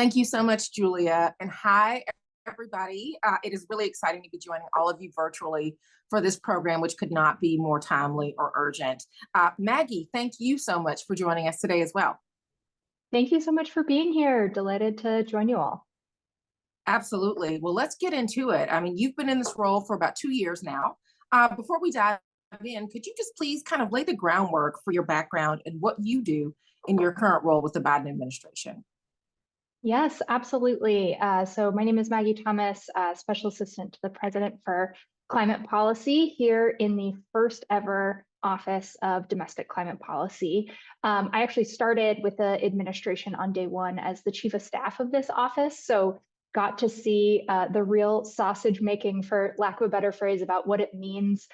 Thank you so much, Julia. And hi, everybody. It is really exciting to be joining all of you virtually for this program, which could not be more timely or urgent. Maggie, thank you so much for joining us today as well. Thank you so much for being here. Delighted to join you all. Absolutely. Well, let's get into it. I mean, you've been in this role for about 2 years now. Before we dive in, could you just please kind of lay the groundwork for your background and what you do in your current role with the Biden administration? Yes, absolutely. So my name is Maggie Thomas, Special Assistant to the President for Climate Policy here in the first ever Office of Domestic Climate Policy. I actually started with the administration on day one as the Chief of Staff of this office. So got to see the real sausage making, for lack of a better phrase, about what it means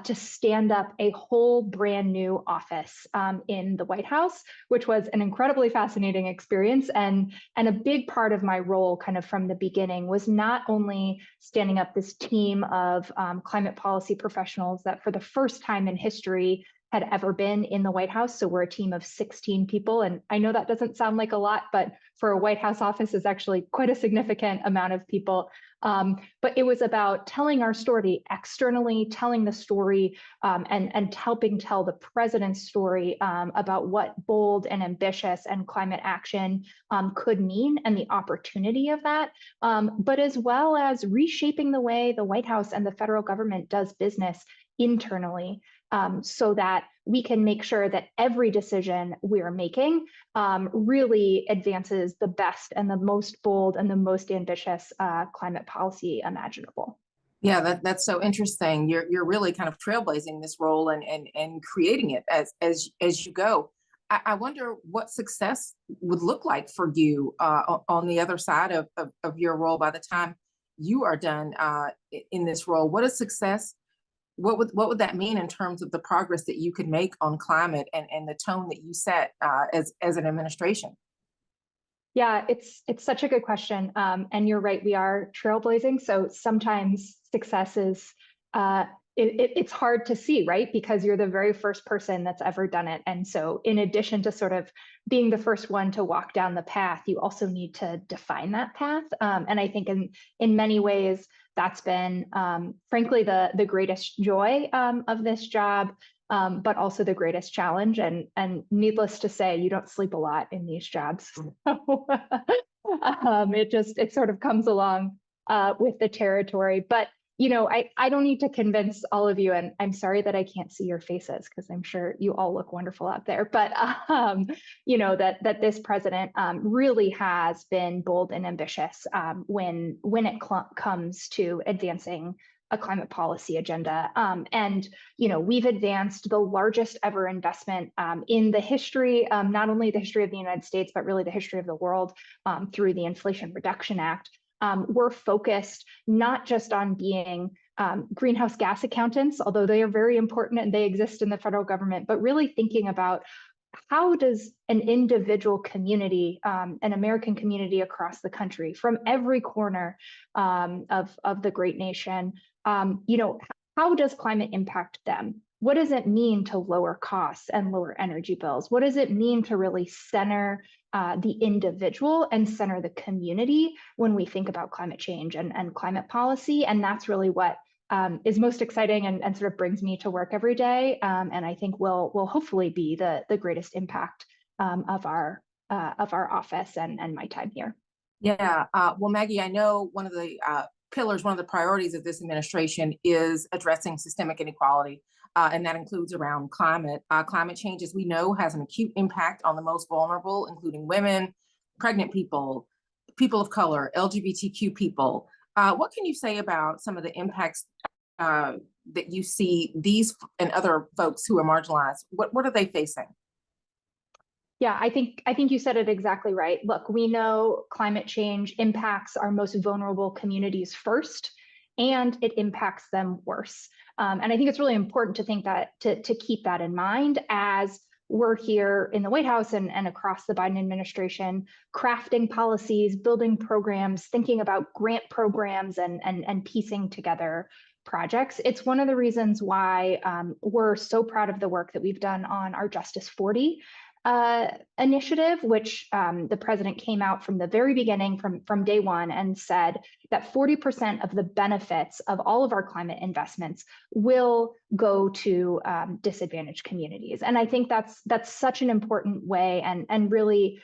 to stand up a whole brand new office in the White House, which was an incredibly fascinating experience. And a big part of my role kind of from the beginning was not only standing up this team of climate policy professionals that for the first time in history had ever been in the White House. So we're a team of 16 people. And I know that doesn't sound like a lot, but for a White House office is actually quite a significant amount of people. But it was about telling our story externally, telling the story and helping tell the president's story about what bold and ambitious and climate action could mean and the opportunity of that, but as well as reshaping the way the White House and the federal government does business internally. So that we can make sure that every decision we're making really advances the best and the most bold and the most ambitious climate policy imaginable. Yeah, that's so interesting. You're really kind of trailblazing this role and creating it as you go. I wonder what success would look like for you on the other side of your role by the time you are done in this role. What is success? What would that mean in terms of the progress that you could make on climate and the tone that you set as an administration? Yeah, it's such a good question. And you're right, we are trailblazing. So sometimes success is it's hard to see, right? Because you're the very first person that's ever done it. And so in addition to sort of being the first one to walk down the path, you also need to define that path. And I think in many ways, that's been frankly the greatest joy of this job. But also the greatest challenge, and needless to say, you don't sleep a lot in these jobs. So, it sort of comes along with the territory. But I don't need to convince all of you, and I'm sorry that I can't see your faces because I'm sure you all look wonderful out there. But that this president really has been bold and ambitious when it comes to advancing a climate policy agenda. And we've advanced the largest ever investment in the history, not only the history of the United States, but really the history of the world through the Inflation Reduction Act. We're focused not just on being greenhouse gas accountants, although they are very important and they exist in the federal government, but really thinking about how does an individual community, an American community across the country, from every corner of the great nation, how does climate impact them? What does it mean to lower costs and lower energy bills? What does it mean to really center the individual and center the community when we think about climate change and climate policy? And that's really what is most exciting and sort of brings me to work every day. And I think will hopefully be the greatest impact of our office and my time here. Yeah. Well, Maggie, I know one of the pillars, one of the priorities of this administration is addressing systemic inequality, and that includes around climate. Climate change, as we know, has an acute impact on the most vulnerable, including women, pregnant people, people of color, LGBTQ people. What can you say about some of the impacts that you see these and other folks who are marginalized? What are they facing? Yeah, I think you said it exactly right. Look, we know climate change impacts our most vulnerable communities first, and it impacts them worse. And I think it's really important to think that to keep that in mind as we're here in the White House and across the Biden administration, crafting policies, building programs, thinking about grant programs and piecing together projects. It's one of the reasons why we're so proud of the work that we've done on our Justice 40 initiative, which the president came out from the very beginning, from day one, and said that 40% of the benefits of all of our climate investments will go to disadvantaged communities. And I think that's such an important way, and really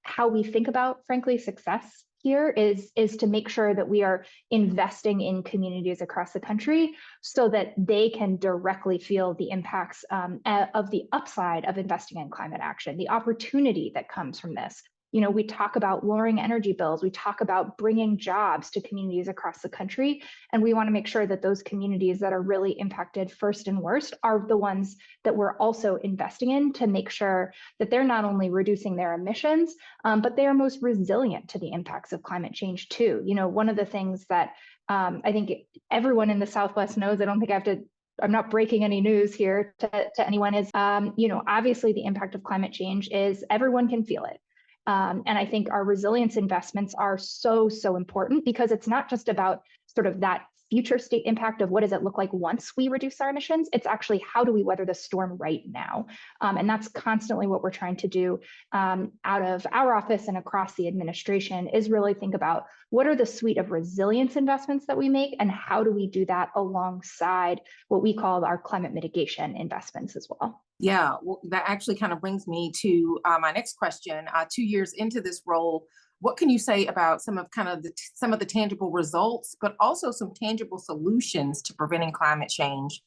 how we think about, frankly, success here is to make sure that we are investing in communities across the country so that they can directly feel the impacts of the upside of investing in climate action, the opportunity that comes from this. You know, we talk about lowering energy bills, we talk about bringing jobs to communities across the country, and we want to make sure that those communities that are really impacted first and worst are the ones that we're also investing in to make sure that they're not only reducing their emissions, but they are most resilient to the impacts of climate change too. You know, one of the things that I think everyone in the Southwest knows, I don't think I have to, I'm not breaking any news here to anyone, is, you know, obviously the impact of climate change is everyone can feel it. And I think our resilience investments are so important, because it's not just about sort of that future state impact of what does it look like once we reduce our emissions. It's actually how do we weather the storm right now? And that's constantly what we're trying to do out of our office and across the administration, is really think about what are the suite of resilience investments that we make, and how do we do that alongside what we call our climate mitigation investments as well. Yeah, well, that actually kind of brings me to my next question. 2 years into this role, what can you say about some of the tangible results, but also some tangible solutions to preventing climate change,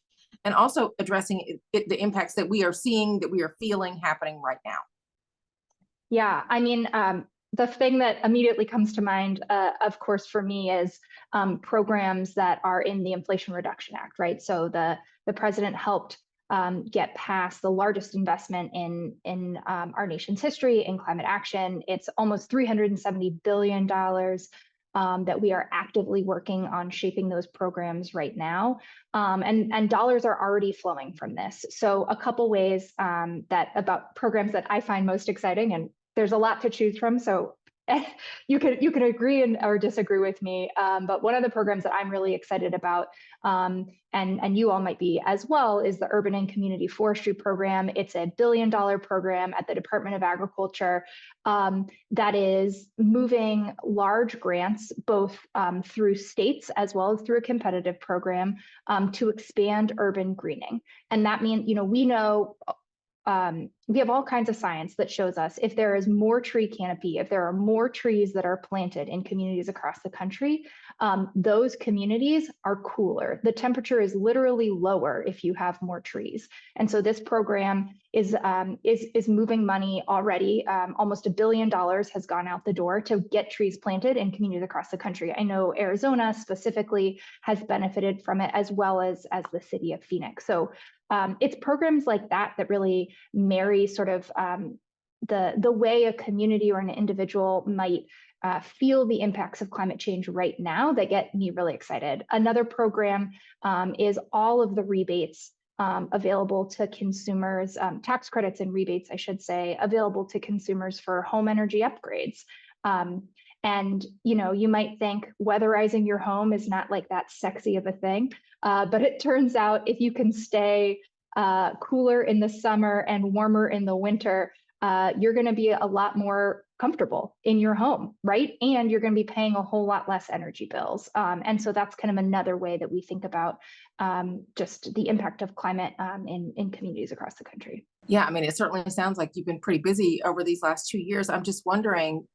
and also addressing the impacts that we are seeing, that we are feeling happening right now? Yeah, I mean, the thing that immediately comes to mind, of course, for me is programs that are in the Inflation Reduction Act, right? So the president helped get past the largest investment in our nation's history in climate action. It's almost $370 billion that we are actively working on shaping those programs right now. And dollars are already flowing from this. So a couple ways about programs that I find most exciting, and there's a lot to choose from. So you can agree or disagree with me, but one of the programs that I'm really excited about, and you all might be as well, is the Urban and Community Forestry Program. It's a $1 billion program at the Department of Agriculture that is moving large grants, both through states as well as through a competitive program, to expand urban greening. And that means, you know, we have all kinds of science that shows us if there is more tree canopy, if there are more trees that are planted in communities across the country, those communities are cooler. The temperature is literally lower if you have more trees. And so this program is moving money already. Almost $1 billion has gone out the door to get trees planted in communities across the country. I know Arizona specifically has benefited from it, as well as the city of Phoenix. So it's programs like that that really marry sort of the way a community or an individual might feel the impacts of climate change right now that get me really excited. Another program is all of the rebates available to consumers, tax credits and rebates, I should say, available to consumers for home energy upgrades. And you know, you might think weatherizing your home is not like that sexy of a thing, but it turns out if you can stay cooler in the summer and warmer in the winter, you're going to be a lot more comfortable in your home, right? And you're going to be paying a whole lot less energy bills. And so that's kind of another way that we think about just the impact of climate in communities across the country. Yeah, I mean, it certainly sounds like you've been pretty busy over these last 2 years. I'm just wondering,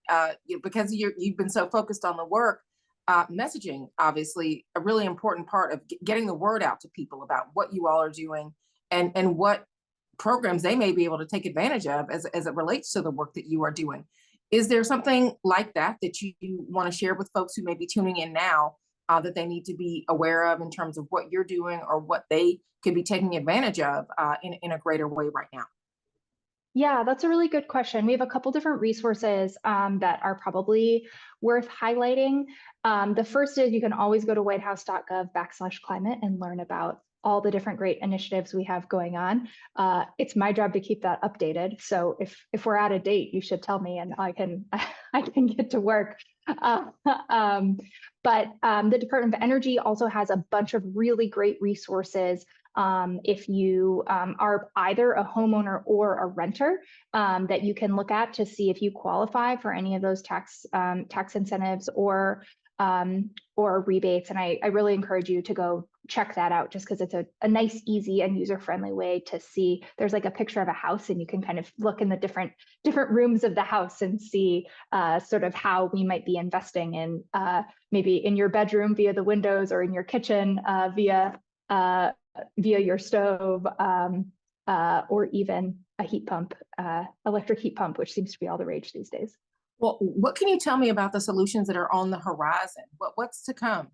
because you've been so focused on the work, messaging, obviously, a really important part of getting the word out to people about what you all are doing, and what programs they may be able to take advantage of as it relates to the work that you are doing. Is there something like that you want to share with folks who may be tuning in now, that they need to be aware of in terms of what you're doing, or what they could be taking advantage of in a greater way right now? Yeah, that's a really good question. We have a couple different resources that are probably worth highlighting. The first is you can always go to whitehouse.gov/climate and learn about all the different great initiatives we have going on. It's my job to keep that updated. So if we're out of date, you should tell me and I can I can get to work. But the Department of Energy also has a bunch of really great resources if you are either a homeowner or a renter, that you can look at to see if you qualify for any of those tax incentives or rebates. And I really encourage you to go check that out, just because it's a nice, easy, and user-friendly way to see. There's like a picture of a house, and you can kind of look in the different rooms of the house and see sort of how we might be investing in maybe in your bedroom via the windows, or in your kitchen via your stove, or even a heat pump, electric heat pump, which seems to be all the rage these days. Well, what can you tell me about the solutions that are on the horizon? What's to come?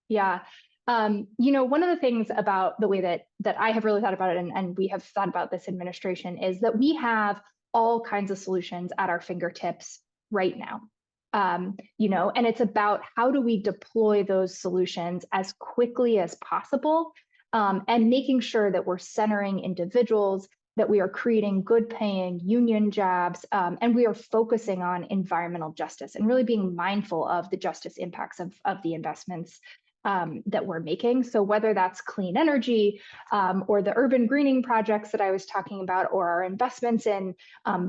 Yeah. One of the things about the way that I have really thought about it, and we have thought about this administration, is that we have all kinds of solutions at our fingertips right now. And it's about how do we deploy those solutions as quickly as possible, and making sure that we're centering individuals, that we are creating good paying union jobs, and we are focusing on environmental justice and really being mindful of the justice impacts of the investments that we're making. So whether that's clean energy, or the urban greening projects that I was talking about, or our investments in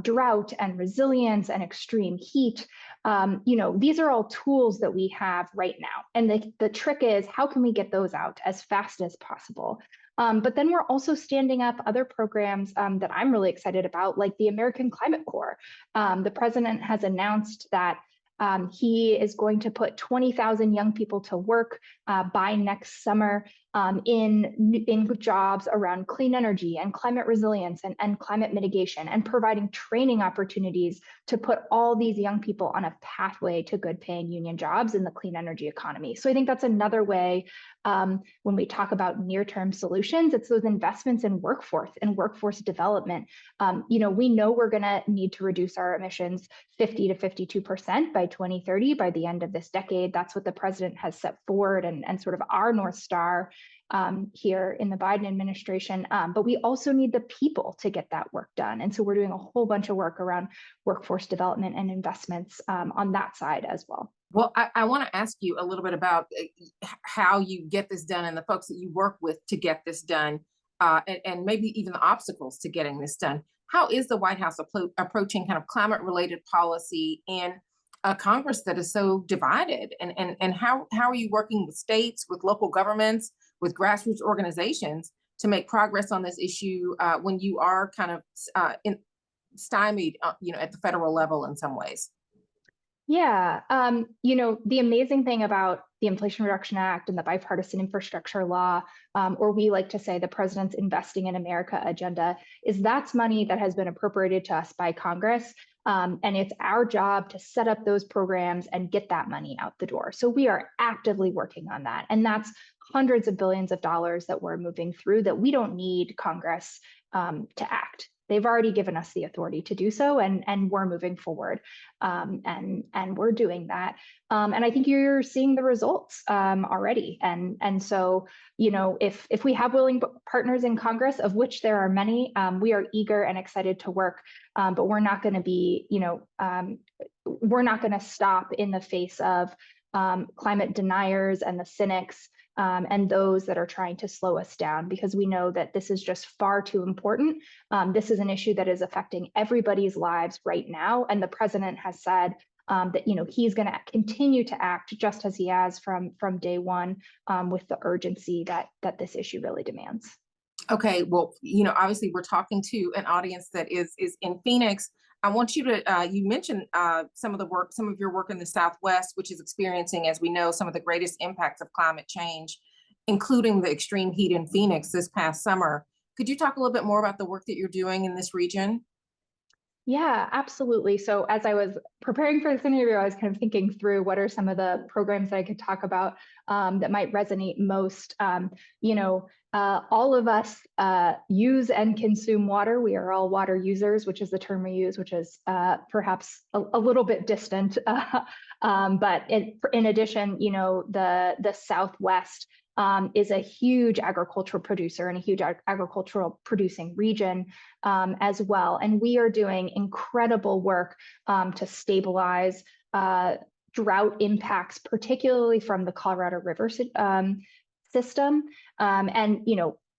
drought and resilience and extreme heat, these are all tools that we have right now. And the trick is, how can we get those out as fast as possible? But then we're also standing up other programs that I'm really excited about, like the American Climate Corps. The president has announced that he is going to put 20,000 young people to work by next summer in jobs around clean energy and climate resilience and climate mitigation, and providing training opportunities to put all these young people on a pathway to good paying union jobs in the clean energy economy. So I think that's another way, when we talk about near-term solutions, it's those investments in workforce and workforce development. We know we're going to need to reduce our emissions 50 to 52% by 2030 by the end of this decade. That's what the president has set forward, and sort of our North Star here in the Biden administration. But we also need the people to get that work done. And so we're doing a whole bunch of work around workforce development and investments on that side as well. Well, I want to ask you a little bit about how you get this done, and the folks that you work with to get this done, and maybe even the obstacles to getting this done. How is the White House approaching kind of climate-related policy in a Congress that is so divided? And how are you working with states, with local governments, with grassroots organizations to make progress on this issue when you are kind of stymied, at the federal level in some ways? Yeah, the amazing thing about the Inflation Reduction Act and the bipartisan infrastructure law, or we like to say the president's Investing in America agenda, is that's money that has been appropriated to us by Congress. And it's our job to set up those programs and get that money out the door. So we are actively working on that. And that's hundreds of billions of dollars that we're moving through that we don't need Congress to act. They've already given us the authority to do so, and we're moving forward, and we're doing that. And I think you're seeing the results already. And so, if we have willing partners in Congress, of which there are many, we are eager and excited to work. But we're not going to be, we're not going to stop in the face of climate deniers and the cynics, and those that are trying to slow us down, because we know that this is just far too important. This is an issue that is affecting everybody's lives right now. And the president has said that he's going to continue to act just as he has from day one, with the urgency that this issue really demands. Okay, well, obviously we're talking to an audience that is in Phoenix. I want you to, you mentioned some of your work in the Southwest, which is experiencing, as we know, some of the greatest impacts of climate change, including the extreme heat in Phoenix this past summer. Could you talk a little bit more about the work that you're doing in this region? Yeah, absolutely. So as I was preparing for this interview, I was kind of thinking through what are some of the programs that I could talk about that might resonate most. All of us use and consume water. We are all water users, which is the term we use, which is perhaps a little bit distant. But in addition, the Southwest is a huge agricultural producer and a huge agricultural producing region as well. And we are doing incredible work to stabilize drought impacts, particularly from the Colorado River system. And,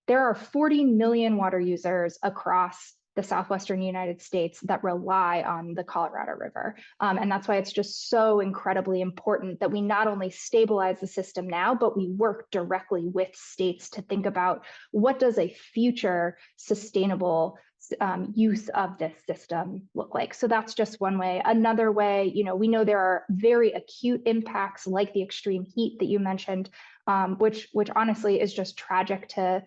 there are 40 million water users across the southwestern United States that rely on the Colorado River. And that's why it's just so incredibly important that we not only stabilize the system now, but we work directly with states to think about what does a future sustainable use of this system look like. So that's just one way. Another way, we know there are very acute impacts like the extreme heat that you mentioned, which honestly is just tragic to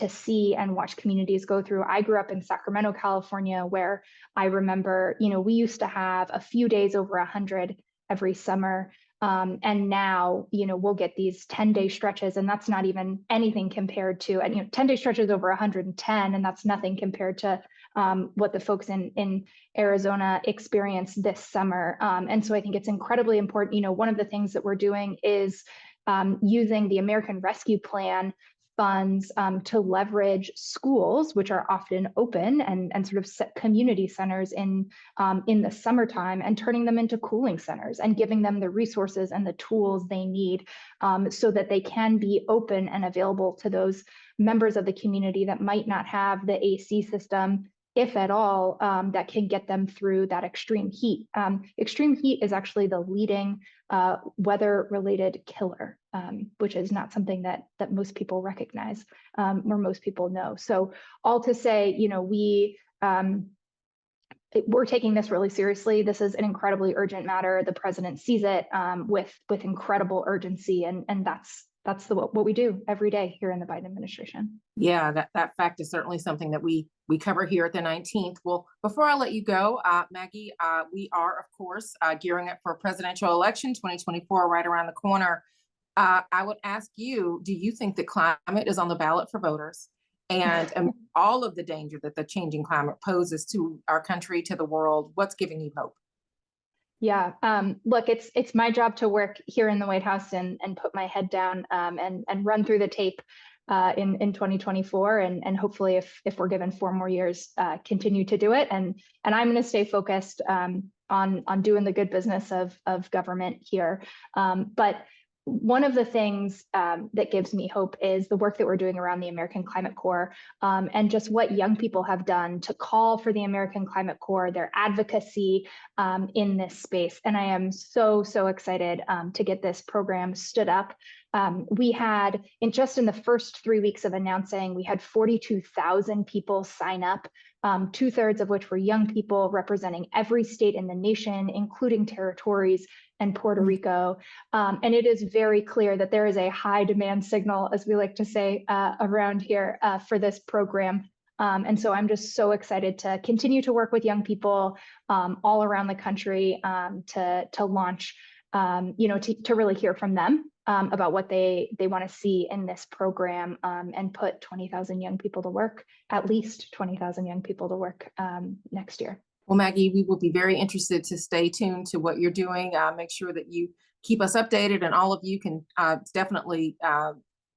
see and watch communities go through. I grew up in Sacramento, California, where I remember, we used to have a few days over 100 every summer. And now, we'll get these 10-day stretches, and that's not even anything compared to, 10-day stretches over 110, and that's nothing compared to what the folks in Arizona experienced this summer. And so I think it's incredibly important. One of the things that we're doing is using the American Rescue Plan funds to leverage schools, which are often open and sort of set community centers in the summertime, and turning them into cooling centers and giving them the resources and the tools they need so that they can be open and available to those members of the community that might not have the AC system, if at all, that can get them through that extreme heat. Extreme heat is actually the leading weather-related killer, which is not something that most people recognize or most people know. So all to say, we're taking this really seriously. This is an incredibly urgent matter. The president sees it with incredible urgency, and that's what we do every day here in the Biden administration. Yeah, that fact is certainly something that we cover here at the 19th. Well, before I let you go, Maggie, we are, of course, gearing up for a presidential election, 2024, right around the corner. I would ask you, do you think that climate is on the ballot for voters? And all of the danger that the changing climate poses to our country, to the world, what's giving you hope? Yeah, look, it's my job to work here in the White House and put my head down and run through the tape in 2024, and hopefully, if we're given 4 more years, continue to do it. And I'm going to stay focused on doing the good business of government here. But one of the things that gives me hope is the work that we're doing around the American Climate Corps, and just what young people have done to call for the American Climate Corps, their advocacy in this space. And I am so excited to get this program stood up. We had, in the first 3 weeks of announcing, we had 42,000 people sign up, 2/3 of which were young people representing every state in the nation, including territories and Puerto Rico. And it is very clear that there is a high demand signal, as we like to say around here, for this program. And so I'm just so excited to continue to work with young people all around the country to launch, to really hear from them about what they want to see in this program, and put 20,000 young people to work, at least 20,000 young people to work next year. Well, Maggie, we will be very interested to stay tuned to what you're doing. Make sure that you keep us updated, and all of you can definitely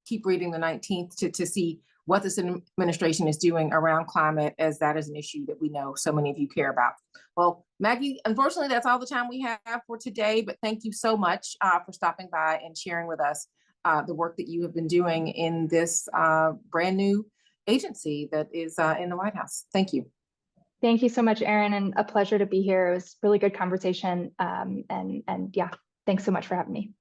keep reading the 19th to see what this administration is doing around climate, as that is an issue that we know so many of you care about. Well, Maggie, unfortunately, that's all the time we have for today, but thank you so much for stopping by and sharing with us the work that you have been doing in this brand new agency that is in the White House. Thank you. Thank you so much, Errin, and a pleasure to be here. It was a really good conversation. And yeah, thanks so much for having me.